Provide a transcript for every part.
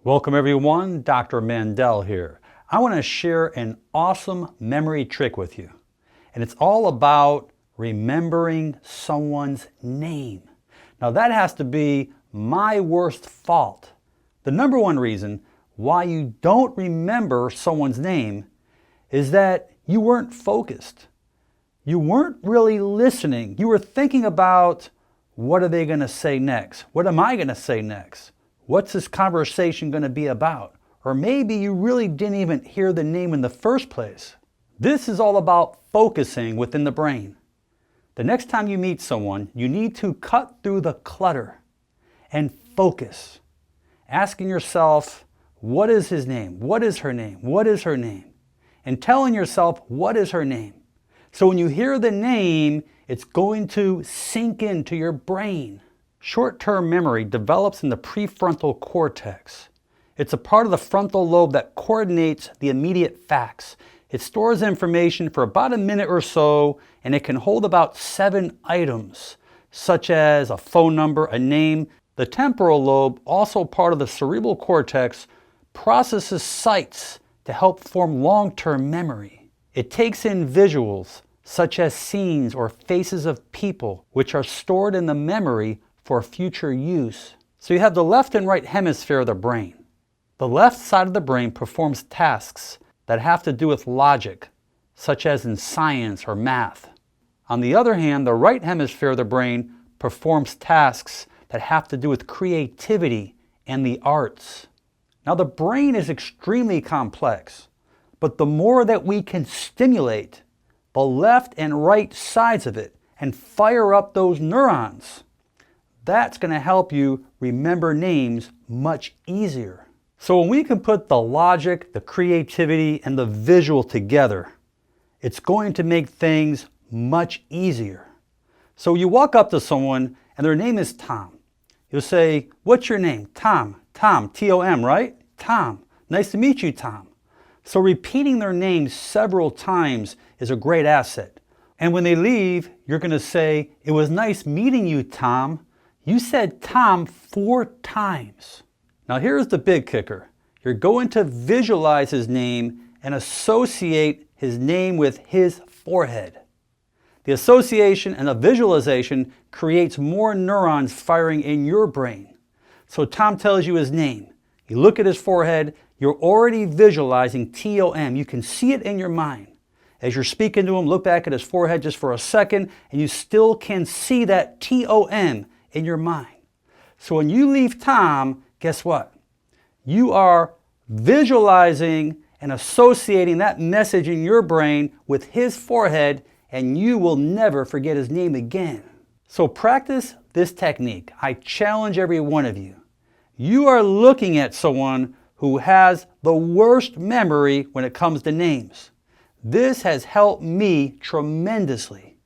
Welcome everyone, Dr. Mandell here. I want to share an awesome memory trick with you. And it's all about remembering someone's name. Now that has to be my worst fault. The number one reason why you don't remember someone's name is that you weren't focused. You weren't really listening. You were thinking about, what are they going to say next? What am I going to say next? What's this conversation going to be about? Or maybe you really didn't even hear the name in the first place. This is all about focusing within the brain. The next time you meet someone, you need to cut through the clutter and focus. Asking yourself, what is his name? What is her name? What is her name? And telling yourself, what is her name? So when you hear the name, it's going to sink into your brain. Short-term memory develops in the prefrontal cortex. It's a part of the frontal lobe that coordinates the immediate facts. It stores information for about a minute or so, and it can hold about 7 items, such as a phone number, a name. The temporal lobe, also part of the cerebral cortex, processes sights to help form long-term memory. It takes in visuals, such as scenes or faces of people, which are stored in the memory for future use. So you have the left and right hemisphere of the brain. The left side of the brain performs tasks that have to do with logic, such as in science or math. On the other hand, the right hemisphere of the brain performs tasks that have to do with creativity and the arts. Now the brain is extremely complex, but the more that we can stimulate the left and right sides of it and fire up those neurons, that's going to help you remember names much easier. So when we can put the logic, the creativity, and the visual together, it's going to make things much easier. So you walk up to someone and their name is Tom. You'll say, what's your name? Tom. Tom, T-O-M, right? Tom. Nice to meet you, Tom. So repeating their name several times is a great asset. And when they leave, you're going to say, it was nice meeting you, Tom. You said Tom 4 times. Now here's the big kicker. You're going to visualize his name and associate his name with his forehead. The association and the visualization creates more neurons firing in your brain. So Tom tells you his name. You look at his forehead, you're already visualizing T-O-M. You can see it in your mind. As you're speaking to him, look back at his forehead just for a second, and you still can see that T-O-M in your mind. So when you leave Tom, guess what? You are visualizing and associating that message in your brain with his forehead, and you will never forget his name again. So practice this technique. I challenge every one of you. You are looking at someone who has the worst memory when it comes to names. This has helped me tremendously.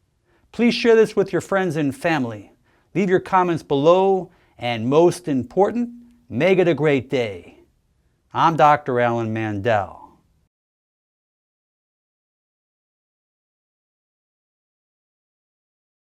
Please share this with your friends and family. Leave your comments below, and most important, make it a great day. I'm Dr. Alan Mandell.